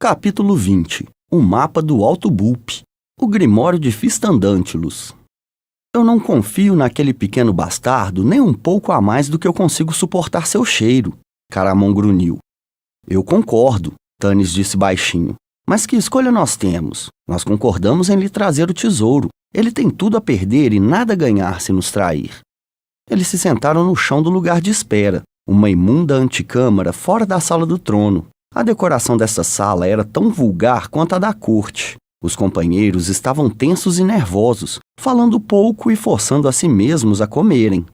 Capítulo 20. O mapa do Alto Bulp. O Grimório de Fistandântilus. Eu não confio naquele pequeno bastardo nem um pouco a mais do que eu consigo suportar seu cheiro, Caramon grunhiu. Eu concordo, Tanis disse baixinho. Mas que escolha nós temos? Nós concordamos em lhe trazer o tesouro. Ele tem tudo a perder e nada a ganhar se nos trair. Eles se sentaram no chão do lugar de espera, uma imunda antecâmara fora da sala do trono. A decoração dessa sala era tão vulgar quanto a da corte. Os companheiros estavam tensos e nervosos, falando pouco e forçando a si mesmos a comerem.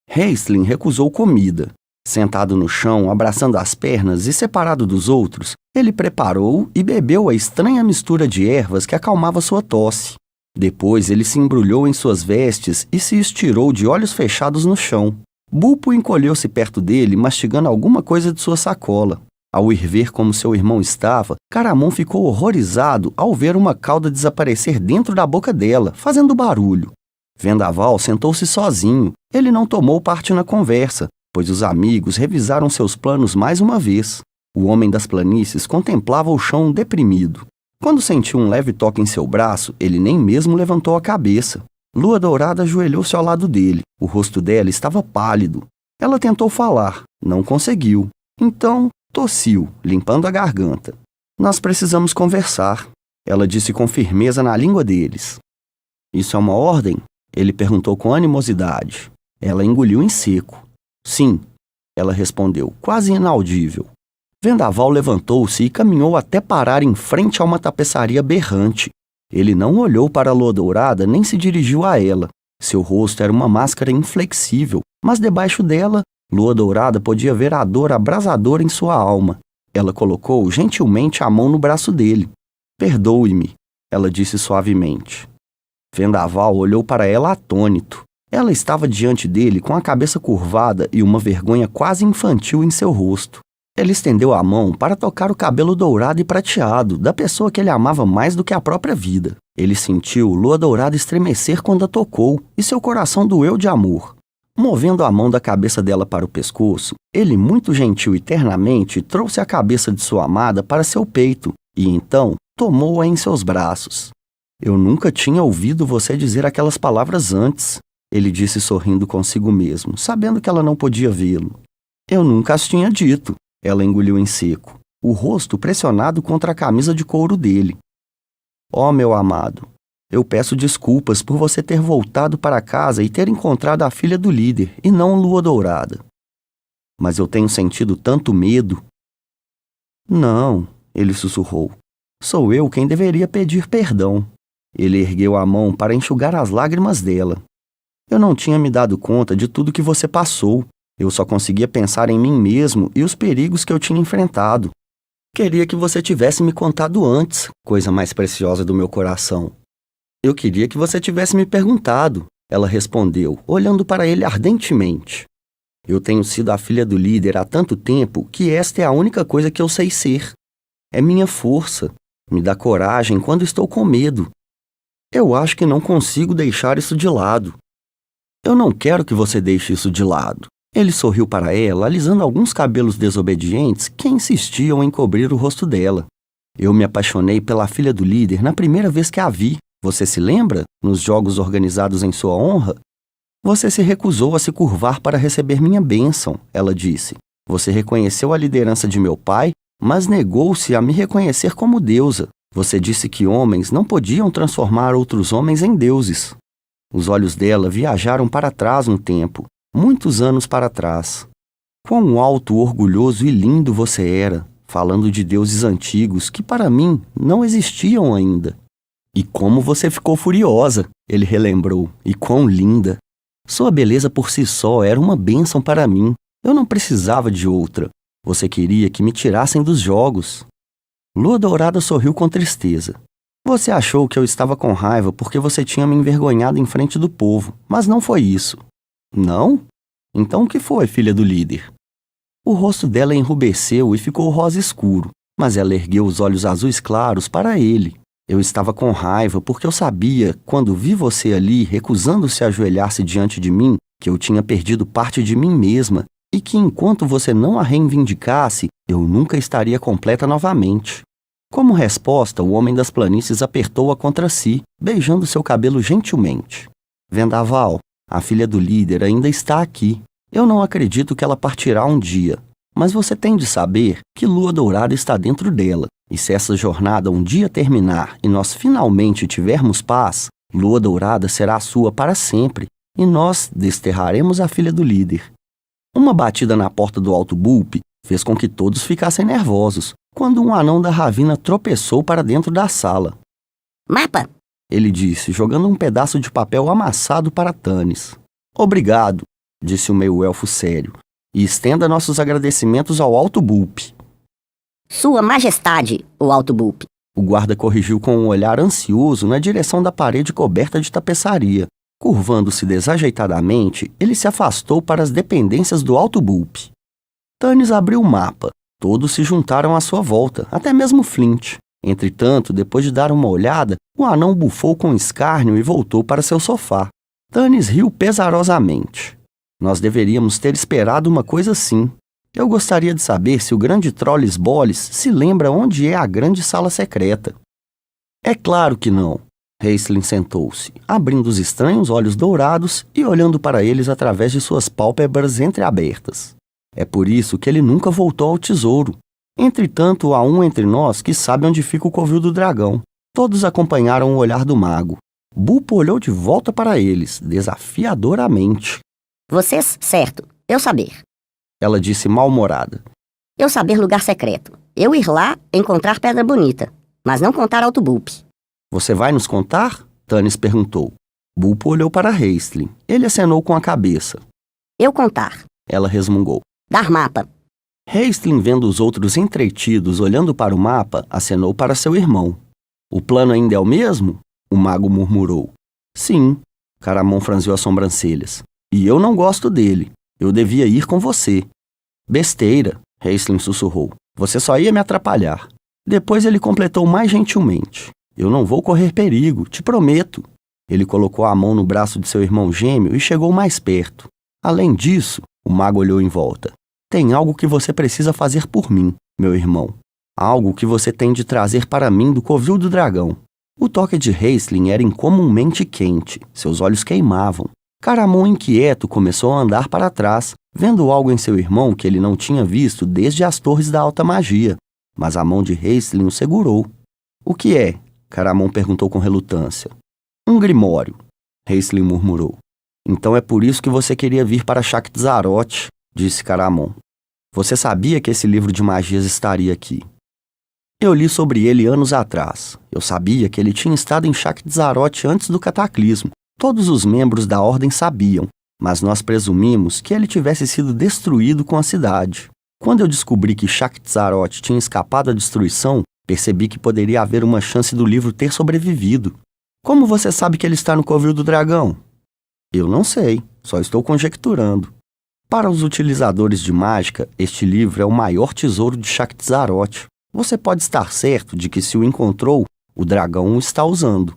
Raistlin recusou comida. Sentado no chão, abraçando as pernas e separado dos outros, ele preparou e bebeu a estranha mistura de ervas que acalmava sua tosse. Depois ele se embrulhou em suas vestes e se estirou de olhos fechados no chão. Bulpo encolheu-se perto dele, mastigando alguma coisa de sua sacola. Ao ir ver como seu irmão estava, Caramon ficou horrorizado ao ver uma cauda desaparecer dentro da boca dela, fazendo barulho. Vendaval sentou-se sozinho. Ele não tomou parte na conversa, pois os amigos revisaram seus planos mais uma vez. O homem das planícies contemplava o chão deprimido. Quando sentiu um leve toque em seu braço, ele nem mesmo levantou a cabeça. Lua Dourada ajoelhou-se ao lado dele. O rosto dela estava pálido. Ela tentou falar, não conseguiu. Então, tossiu, limpando a garganta. Nós precisamos conversar, ela disse com firmeza na língua deles. Isso é uma ordem? Ele perguntou com animosidade. Ela engoliu em seco. Sim, ela respondeu, quase inaudível. Vendaval levantou-se e caminhou até parar em frente a uma tapeçaria berrante. Ele não olhou para a Lua Dourada nem se dirigiu a ela. Seu rosto era uma máscara inflexível, mas debaixo dela, Lua Dourada podia ver a dor abrasadora em sua alma. Ela colocou gentilmente a mão no braço dele. Perdoe-me, ela disse suavemente. Vendaval olhou para ela atônito. Ela estava diante dele com a cabeça curvada e uma vergonha quase infantil em seu rosto. Ele estendeu a mão para tocar o cabelo dourado e prateado da pessoa que ele amava mais do que a própria vida. Ele sentiu Lua Dourada estremecer quando a tocou e seu coração doeu de amor. Movendo a mão da cabeça dela para o pescoço, ele, muito gentil e ternamente, trouxe a cabeça de sua amada para seu peito e, então, tomou-a em seus braços. Eu nunca tinha ouvido você dizer aquelas palavras antes, ele disse sorrindo consigo mesmo, sabendo que ela não podia vê-lo. Eu nunca as tinha dito, ela engoliu em seco, o rosto pressionado contra a camisa de couro dele. Oh, meu amado. Eu peço desculpas por você ter voltado para casa e ter encontrado a filha do líder, e não Lua Dourada. Mas eu tenho sentido tanto medo. Não, ele sussurrou. Sou eu quem deveria pedir perdão. Ele ergueu a mão para enxugar as lágrimas dela. Eu não tinha me dado conta de tudo que você passou. Eu só conseguia pensar em mim mesmo e os perigos que eu tinha enfrentado. Queria que você tivesse me contado antes, coisa mais preciosa do meu coração. Eu queria que você tivesse me perguntado, ela respondeu, olhando para ele ardentemente. Eu tenho sido a filha do líder há tanto tempo que esta é a única coisa que eu sei ser. É minha força, me dá coragem quando estou com medo. Eu acho que não consigo deixar isso de lado. Eu não quero que você deixe isso de lado. Ele sorriu para ela, alisando alguns cabelos desobedientes que insistiam em cobrir o rosto dela. Eu me apaixonei pela filha do líder na primeira vez que a vi. Você se lembra? Nos jogos organizados em sua honra? Você se recusou a se curvar para receber minha bênção, ela disse. Você reconheceu a liderança de meu pai, mas negou-se a me reconhecer como deusa. Você disse que homens não podiam transformar outros homens em deuses. Os olhos dela viajaram para trás um tempo, muitos anos para trás. Quão alto, orgulhoso e lindo você era, falando de deuses antigos que para mim não existiam ainda. E como você ficou furiosa, ele relembrou, e quão linda. Sua beleza por si só era uma bênção para mim. Eu não precisava de outra. Você queria que me tirassem dos jogos. Lua Dourada sorriu com tristeza. Você achou que eu estava com raiva porque você tinha me envergonhado em frente do povo, mas não foi isso. Não? Então o que foi, filha do líder? O rosto dela enrubesceu e ficou rosa escuro, mas ela ergueu os olhos azuis claros para ele. Eu estava com raiva porque eu sabia, quando vi você ali recusando-se a ajoelhar-se diante de mim, que eu tinha perdido parte de mim mesma e que enquanto você não a reivindicasse, eu nunca estaria completa novamente. Como resposta, o homem das planícies apertou-a contra si, beijando seu cabelo gentilmente. Vendaval, a filha do líder ainda está aqui. Eu não acredito que ela partirá um dia, mas você tem de saber que Lua Dourada está dentro dela, e se essa jornada um dia terminar e nós finalmente tivermos paz, Lua Dourada será sua para sempre, e nós desterraremos a filha do líder. Uma batida na porta do Alto Bulpe fez com que todos ficassem nervosos, quando um anão da Ravina tropeçou para dentro da sala. Mapa! Ele disse, jogando um pedaço de papel amassado para Tanis. Obrigado, disse o meio-elfo sério, e estenda nossos agradecimentos ao Alto Bulpe. Sua Majestade, o Alto Bulpe. O guarda corrigiu com um olhar ansioso na direção da parede coberta de tapeçaria. Curvando-se desajeitadamente, ele se afastou para as dependências do Alto Bulpe. Tanis abriu o mapa. Todos se juntaram à sua volta, até mesmo Flint. Entretanto, depois de dar uma olhada, o anão bufou com escárnio e voltou para seu sofá. Tanis riu pesarosamente. Nós deveríamos ter esperado uma coisa assim. Eu gostaria de saber se o grande Trollis Bollis se lembra onde é a grande sala secreta. É claro que não. Raistlin sentou-se, abrindo os estranhos olhos dourados e olhando para eles através de suas pálpebras entreabertas. É por isso que ele nunca voltou ao tesouro. Entretanto, há um entre nós que sabe onde fica o covil do dragão. Todos acompanharam o olhar do mago. Bulpo olhou de volta para eles, desafiadoramente. Vocês, certo. Eu saber. Ela disse mal-humorada. Eu saber lugar secreto. Eu ir lá, encontrar Pedra Bonita. Mas não contar Alto Bulpe. Você vai nos contar? Tanis perguntou. Bulpo olhou para Raistlin. Ele acenou com a cabeça. Eu contar. Ela resmungou. Dar mapa. Raistlin, vendo os outros entretidos olhando para o mapa, acenou para seu irmão. O plano ainda é o mesmo? O mago murmurou. Sim. Caramon franziu as sobrancelhas. E eu não gosto dele. Eu devia ir com você. Besteira, Raistlin sussurrou. Você só ia me atrapalhar. Depois ele completou mais gentilmente. Eu não vou correr perigo, te prometo. Ele colocou a mão no braço de seu irmão gêmeo e chegou mais perto. Além disso, o mago olhou em volta. Tem algo que você precisa fazer por mim, meu irmão. Algo que você tem de trazer para mim do covil do dragão. O toque de Raistlin era incomumente quente. Seus olhos queimavam. Caramon, inquieto, começou a andar para trás, vendo algo em seu irmão que ele não tinha visto desde as torres da alta magia. Mas a mão de Raistlin o segurou. O que é? Caramon perguntou com relutância. Um grimório, Raistlin murmurou. Então é por isso que você queria vir para Shakti-Zarot, disse Caramon. Você sabia que esse livro de magias estaria aqui. Eu li sobre ele anos atrás. Eu sabia que ele tinha estado em Shakti-Zarot antes do cataclismo. Todos os membros da ordem sabiam, mas nós presumimos que ele tivesse sido destruído com a cidade. Quando eu descobri que Shakti-Zarot tinha escapado à destruição, percebi que poderia haver uma chance do livro ter sobrevivido. Como você sabe que ele está no covil do dragão? Eu não sei, só estou conjecturando. Para os utilizadores de mágica, este livro é o maior tesouro de Shakti-Zarot. Você pode estar certo de que se o encontrou, o dragão o está usando.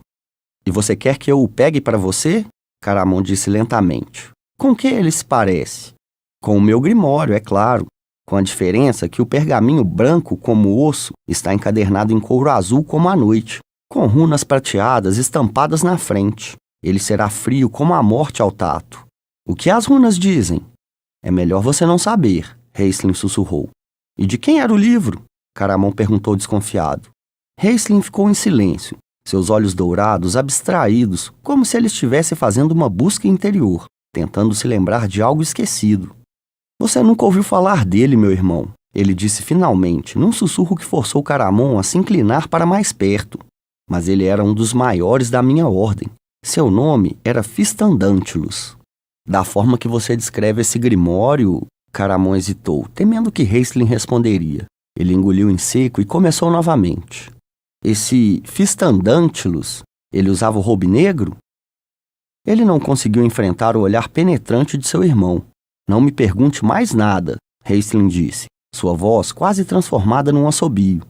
E você quer que eu o pegue para você? Caramon disse lentamente. Com que ele se parece? Com o meu grimório, é claro. Com a diferença que o pergaminho branco como o osso está encadernado em couro azul como a noite, com runas prateadas estampadas na frente. Ele será frio como a morte ao tato. O que as runas dizem? É melhor você não saber, Raistlin sussurrou. E de quem era o livro? Caramon perguntou desconfiado. Raistlin ficou em silêncio, seus olhos dourados abstraídos, como se ele estivesse fazendo uma busca interior, tentando se lembrar de algo esquecido. Você nunca ouviu falar dele, meu irmão, ele disse finalmente, num sussurro que forçou Caramon a se inclinar para mais perto. Mas ele era um dos maiores da minha ordem. Seu nome era Fistandantulus. Da forma que você descreve esse grimório, Caramon hesitou, temendo que Raistlin responderia. Ele engoliu em seco e começou novamente. Esse Fistandantulus, ele usava o roube negro? Ele não conseguiu enfrentar o olhar penetrante de seu irmão. Não me pergunte mais nada, Raistlin disse, sua voz quase transformada num assobio.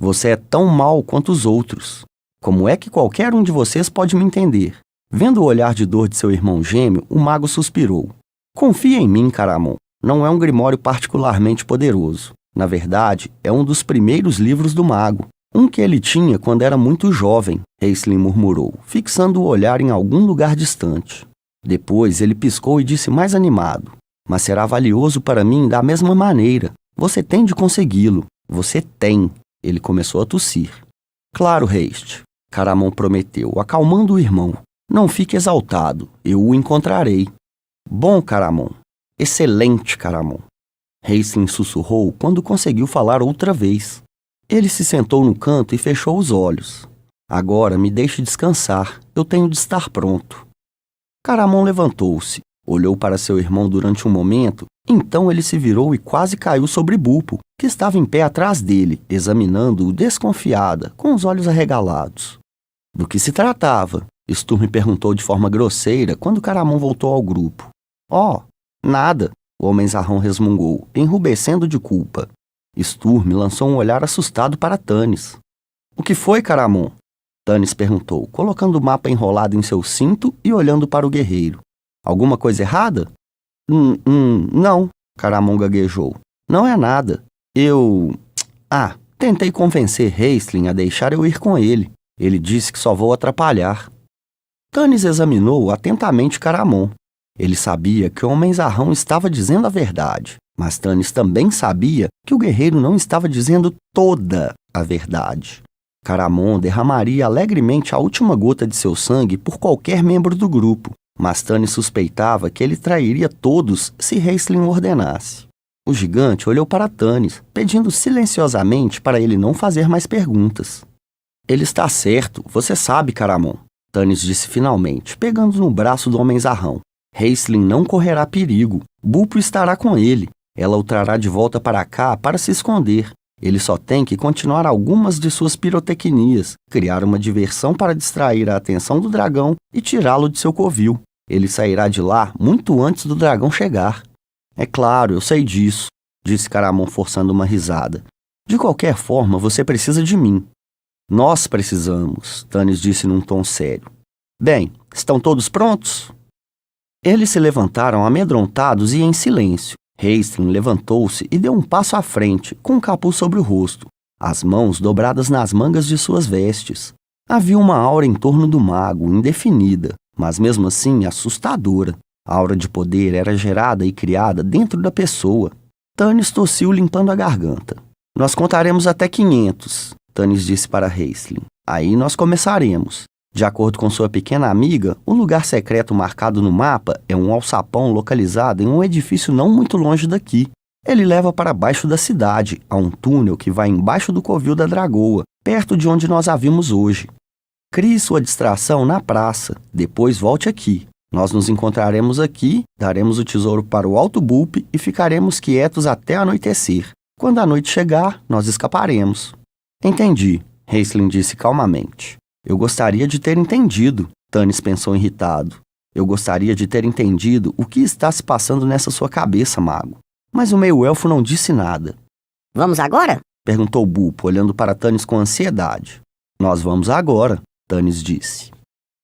Você é tão mau quanto os outros. Como é que qualquer um de vocês pode me entender? Vendo o olhar de dor de seu irmão gêmeo, o mago suspirou. Confia em mim, Caramon. Não é um grimório particularmente poderoso. Na verdade, é um dos primeiros livros do mago. Um que ele tinha quando era muito jovem, Raistlin murmurou, fixando o olhar em algum lugar distante. Depois ele piscou e disse mais animado. Mas será valioso para mim da mesma maneira. Você tem de consegui-lo. Você tem. Ele começou a tossir. Claro, Haste. Caramon prometeu, acalmando o irmão. Não fique exaltado. Eu o encontrarei. Bom, Caramon. Excelente, Caramon. Raistlin sussurrou quando conseguiu falar outra vez. Ele se sentou no canto e fechou os olhos. Agora me deixe descansar. Eu tenho de estar pronto. Caramon levantou-se, olhou para seu irmão durante um momento, então ele se virou e quase caiu sobre Bulpo, que estava em pé atrás dele, examinando-o desconfiada, com os olhos arregalados. Do que se tratava? Sturm perguntou de forma grosseira quando Caramon voltou ao grupo. Oh, nada, o homenzarrão resmungou, enrubescendo de culpa. Sturm lançou um olhar assustado para Tanis. O que foi, Caramon? Tanis perguntou, colocando o mapa enrolado em seu cinto e olhando para o guerreiro. Alguma coisa errada? Não, Caramon gaguejou. Não é nada. Tentei convencer Raistlin a deixar eu ir com ele. Ele disse que só vou atrapalhar. Tanis examinou atentamente Caramon. Ele sabia que o homenzarrão estava dizendo a verdade, mas Tanis também sabia que o guerreiro não estava dizendo toda a verdade. Caramon derramaria alegremente a última gota de seu sangue por qualquer membro do grupo, mas Tanis suspeitava que ele trairia todos se Raistlin o ordenasse. O gigante olhou para Tanis, pedindo silenciosamente para ele não fazer mais perguntas. Ele está certo, você sabe, Caramon, Tanis disse finalmente, pegando no braço do homenzarrão. Raistlin não correrá perigo. Bulpo estará com ele. Ela o trará de volta para cá para se esconder. Ele só tem que continuar algumas de suas pirotecnias, criar uma diversão para distrair a atenção do dragão e tirá-lo de seu covil. Ele sairá de lá muito antes do dragão chegar. É claro, eu sei disso, disse Caramon forçando uma risada. De qualquer forma, você precisa de mim. Nós precisamos, Tanis disse num tom sério. Bem, estão todos prontos? Eles se levantaram amedrontados e em silêncio. Raistlin levantou-se e deu um passo à frente, com o capuz sobre o rosto, as mãos dobradas nas mangas de suas vestes. Havia uma aura em torno do mago, indefinida, mas mesmo assim assustadora. A aura de poder era gerada e criada dentro da pessoa. Tanis tossiu limpando a garganta. Nós contaremos até 500, Tanis disse para Raistlin. Aí nós começaremos. De acordo com sua pequena amiga, o lugar secreto marcado no mapa é um alçapão localizado em um edifício não muito longe daqui. Ele leva para baixo da cidade, a um túnel que vai embaixo do covil da Dragoa, perto de onde nós a vimos hoje. Crie sua distração na praça, depois volte aqui. Nós nos encontraremos aqui, daremos o tesouro para o Alto Bulpo e ficaremos quietos até anoitecer. Quando a noite chegar, nós escaparemos. Entendi, Raistlin disse calmamente. Eu gostaria de ter entendido, Tanis pensou irritado. Eu gostaria de ter entendido o que está se passando nessa sua cabeça, mago. Mas o meio-elfo não disse nada. Vamos agora? Perguntou Bulpo, olhando para Tanis com ansiedade. Nós vamos agora, Tanis disse.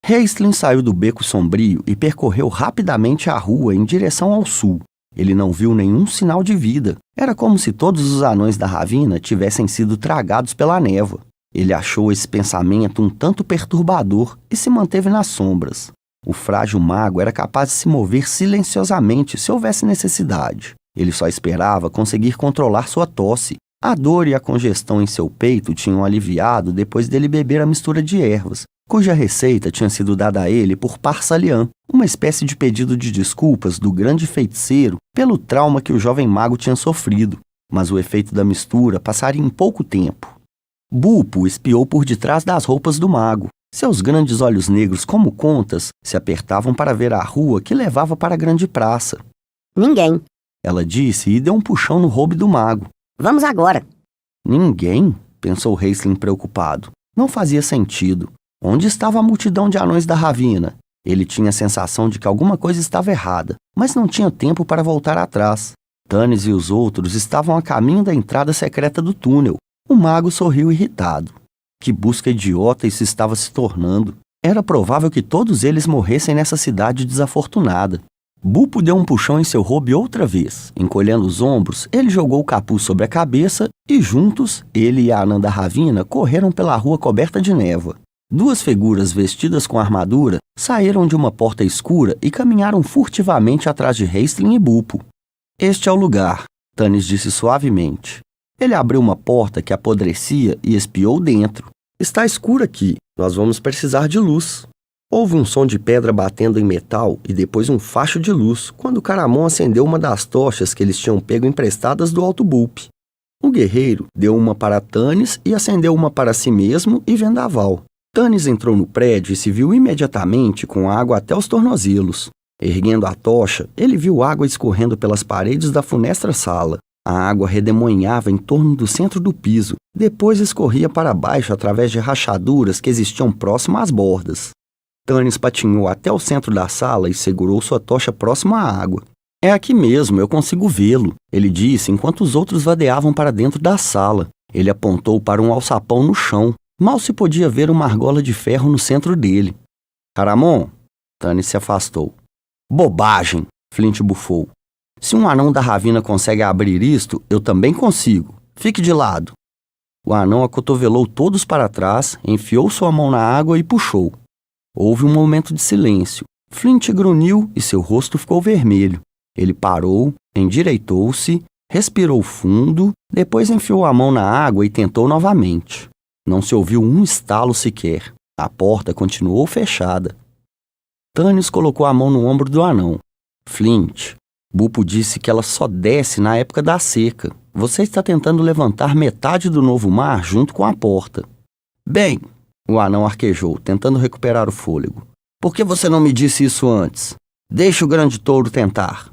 Raistlin saiu do beco sombrio e percorreu rapidamente a rua em direção ao sul. Ele não viu nenhum sinal de vida. Era como se todos os anões da ravina tivessem sido tragados pela névoa. Ele achou esse pensamento um tanto perturbador e se manteve nas sombras. O frágil mago era capaz de se mover silenciosamente se houvesse necessidade. Ele só esperava conseguir controlar sua tosse. A dor e a congestão em seu peito tinham aliviado depois dele beber a mistura de ervas, cuja receita tinha sido dada a ele por Par-Salian, uma espécie de pedido de desculpas do grande feiticeiro pelo trauma que o jovem mago tinha sofrido. Mas o efeito da mistura passaria em pouco tempo. Bulpo espiou por detrás das roupas do mago. Seus grandes olhos negros como contas se apertavam para ver a rua que levava para a grande praça. Ninguém. Ela disse e deu um puxão no robe do mago. Vamos agora. Ninguém? Pensou Raistlin preocupado. Não fazia sentido. Onde estava a multidão de anões da ravina? Ele tinha a sensação de que alguma coisa estava errada, mas não tinha tempo para voltar atrás. Tanis e os outros estavam a caminho da entrada secreta do túnel. O mago sorriu irritado. Que busca idiota isso estava se tornando. Era provável que todos eles morressem nessa cidade desafortunada. Bupo deu um puxão em seu robe outra vez. Encolhendo os ombros, ele jogou o capuz sobre a cabeça e juntos, ele e a anã da Ravina correram pela rua coberta de névoa. Duas figuras vestidas com armadura saíram de uma porta escura e caminharam furtivamente atrás de Raistlin e Bupo. Este é o lugar, Tanis disse suavemente. Ele abriu uma porta que apodrecia e espiou dentro. Está escuro aqui, nós vamos precisar de luz. Houve um som de pedra batendo em metal e depois um facho de luz, quando Caramon acendeu uma das tochas que eles tinham pego emprestadas do Alto Bulp. O guerreiro deu uma para Tanis e acendeu uma para si mesmo e Vendaval. Tanis entrou no prédio e se viu imediatamente com água até os tornozelos. Erguendo a tocha, ele viu água escorrendo pelas paredes da funestra sala. A água redemoinhava em torno do centro do piso, depois escorria para baixo através de rachaduras que existiam próximo às bordas. Tanis patinhou até o centro da sala e segurou sua tocha próxima à água. É aqui mesmo, eu consigo vê-lo, ele disse enquanto os outros vadeavam para dentro da sala. Ele apontou para um alçapão no chão. Mal se podia ver uma argola de ferro no centro dele. Caramon! Tanis se afastou. Bobagem! Flint bufou. Se um anão da Ravina consegue abrir isto, eu também consigo. Fique de lado. O anão acotovelou todos para trás, enfiou sua mão na água e puxou. Houve um momento de silêncio. Flint grunhiu e seu rosto ficou vermelho. Ele parou, endireitou-se, respirou fundo, depois enfiou a mão na água e tentou novamente. Não se ouviu um estalo sequer. A porta continuou fechada. Tanis colocou a mão no ombro do anão. Flint, Bupo disse que ela só desce na época da seca. Você está tentando levantar metade do novo mar junto com a porta. Bem, o anão arquejou, tentando recuperar o fôlego. Por que você não me disse isso antes? Deixe o grande touro tentar.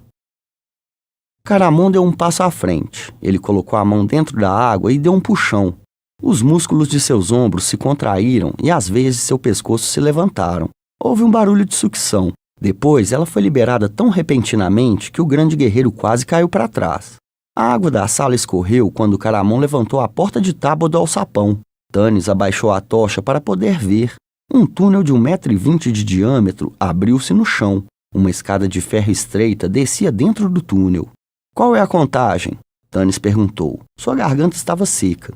Caramon deu um passo à frente. Ele colocou a mão dentro da água e deu um puxão. Os músculos de seus ombros se contraíram e as veias de seu pescoço se levantaram. Houve um barulho de sucção. Depois, ela foi liberada tão repentinamente que o grande guerreiro quase caiu para trás. A água da sala escorreu quando Caramon levantou a porta de tábua do alçapão. Tanis abaixou a tocha para poder ver. Um túnel de 1,20 m de diâmetro abriu-se no chão. Uma escada de ferro estreita descia dentro do túnel. Qual é a contagem? Tanis perguntou. Sua garganta estava seca.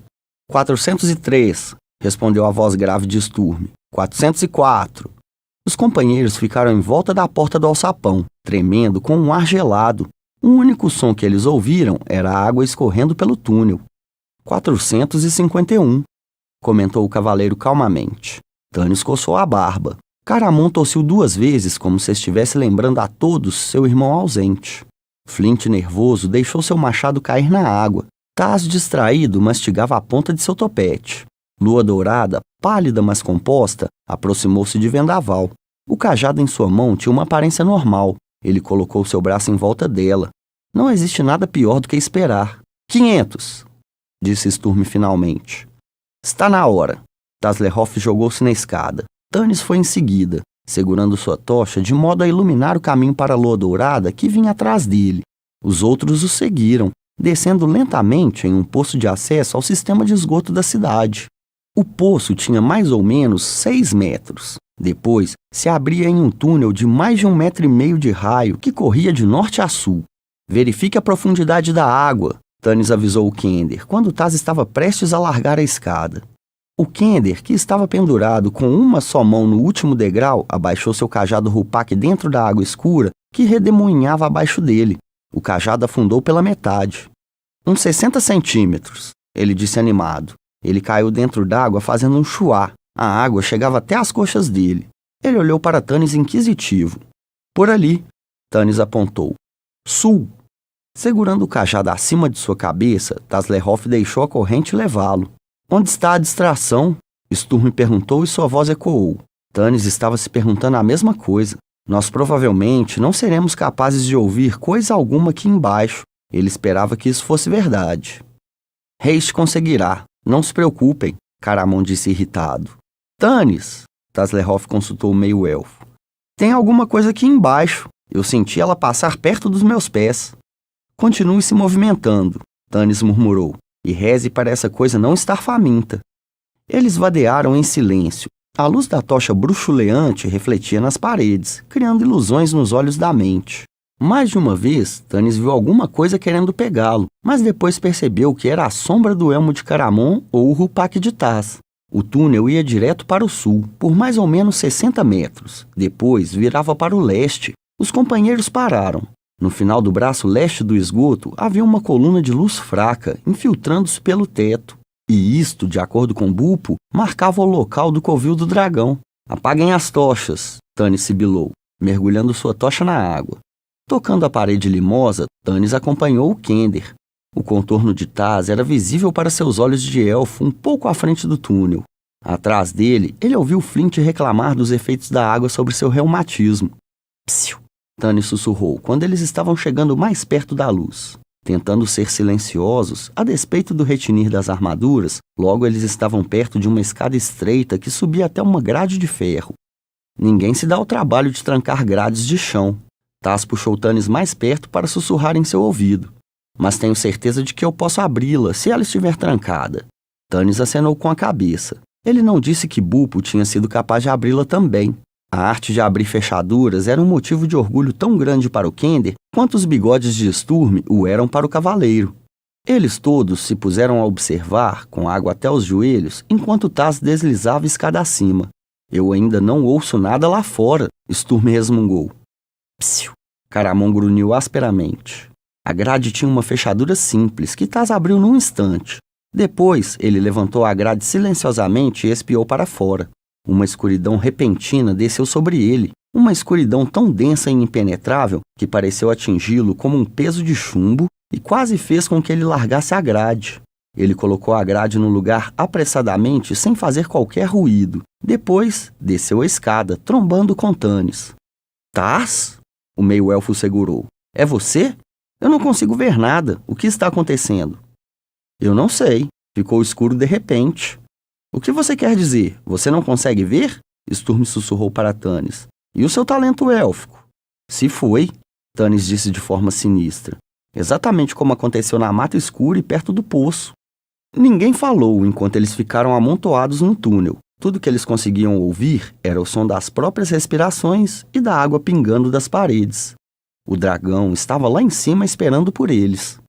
403, respondeu a voz grave de Sturm. 404. Os companheiros ficaram em volta da porta do alçapão, tremendo com um ar gelado. O único som que eles ouviram era a água escorrendo pelo túnel. 451, comentou o cavaleiro calmamente. Tanis coçou a barba. Caramon tossiu 2 vezes, como se estivesse lembrando a todos seu irmão ausente. Flint, nervoso, deixou seu machado cair na água. Taz, distraído, mastigava a ponta de seu topete. Lua Dourada, pálida mas composta, aproximou-se de Vendaval. O cajado em sua mão tinha uma aparência normal. Ele colocou seu braço em volta dela. Não existe nada pior do que esperar. 500, disse Sturm finalmente. Está na hora. Taslerhoff jogou-se na escada. Tanis foi em seguida, segurando sua tocha de modo a iluminar o caminho para a Lua Dourada que vinha atrás dele. Os outros o seguiram, descendo lentamente em um poço de acesso ao sistema de esgoto da cidade. O poço tinha mais ou menos 6 metros. Depois, se abria em um túnel de mais de 1,5 m de raio que corria de norte a sul. Verifique a profundidade da água, Tanis avisou o Kender, quando Taz estava prestes a largar a escada. O Kender, que estava pendurado com uma só mão no último degrau, abaixou seu cajado Rupak dentro da água escura que redemoinhava abaixo dele. O cajado afundou pela metade. Uns 60 centímetros, ele disse animado. Ele caiu dentro d'água fazendo um chuá. A água chegava até as coxas dele. Ele olhou para Tanis inquisitivo. Por ali, Tanis apontou. Sul. Segurando o cajado acima de sua cabeça, Taslerhoff deixou a corrente levá-lo. Onde está a distração? Sturm perguntou e sua voz ecoou. Tanis estava se perguntando a mesma coisa. Nós provavelmente não seremos capazes de ouvir coisa alguma aqui embaixo. Ele esperava que isso fosse verdade. Reis conseguirá. Não se preocupem, Caramon disse irritado. Tanis, Taslerhoff consultou o meio-elfo. Tem alguma coisa aqui embaixo. Eu senti ela passar perto dos meus pés. Continue se movimentando, Tanis murmurou, e reze para essa coisa não estar faminta. Eles vadearam em silêncio. A luz da tocha bruxuleante refletia nas paredes, criando ilusões nos olhos da mente. Mais de uma vez, Tanis viu alguma coisa querendo pegá-lo, mas depois percebeu que era a sombra do elmo de Caramon ou o Rupaque de Taz. O túnel ia direto para o sul, por mais ou menos 60 metros. Depois virava para o leste. Os companheiros pararam. No final do braço leste do esgoto havia uma coluna de luz fraca, infiltrando-se pelo teto. E isto, de acordo com Bulpo, marcava o local do covil do dragão. "Apaguem as tochas", Tanis sibilou, mergulhando sua tocha na água. Tocando a parede limosa, Tanis acompanhou o Kender. O contorno de Taz era visível para seus olhos de elfo um pouco à frente do túnel. Atrás dele, ele ouviu Flint reclamar dos efeitos da água sobre seu reumatismo. "Psiu", Tanis sussurrou quando eles estavam chegando mais perto da luz. Tentando ser silenciosos, a despeito do retinir das armaduras, logo eles estavam perto de uma escada estreita que subia até uma grade de ferro. Ninguém se dá ao trabalho de trancar grades de chão. Taz puxou Tanis mais perto para sussurrar em seu ouvido. "Mas tenho certeza de que eu posso abri-la se ela estiver trancada." Tanis acenou com a cabeça. Ele não disse que Bulpo tinha sido capaz de abri-la também. A arte de abrir fechaduras era um motivo de orgulho tão grande para o Kender quanto os bigodes de Sturm o eram para o cavaleiro. Eles todos se puseram a observar, com água até os joelhos, enquanto Taz deslizava escada acima. "Eu ainda não ouço nada lá fora", Sturm resmungou. "Psiu", Caramon grunhiu asperamente. A grade tinha uma fechadura simples, que Taz abriu num instante. Depois, ele levantou a grade silenciosamente e espiou para fora. Uma escuridão repentina desceu sobre ele, uma escuridão tão densa e impenetrável que pareceu atingi-lo como um peso de chumbo e quase fez com que ele largasse a grade. Ele colocou a grade no lugar apressadamente, sem fazer qualquer ruído. Depois, desceu a escada, trombando com Tanis. "Taz?" O meio-elfo segurou. "É você? Eu não consigo ver nada. O que está acontecendo?" "Eu não sei. Ficou escuro de repente." "O que você quer dizer? Você não consegue ver?" Sturm sussurrou para Tanis. "E o seu talento élfico?" "Se foi", Tanis disse de forma sinistra. "Exatamente como aconteceu na mata escura e perto do poço." Ninguém falou enquanto eles ficaram amontoados no túnel. Tudo que eles conseguiam ouvir era o som das próprias respirações e da água pingando das paredes. O dragão estava lá em cima esperando por eles.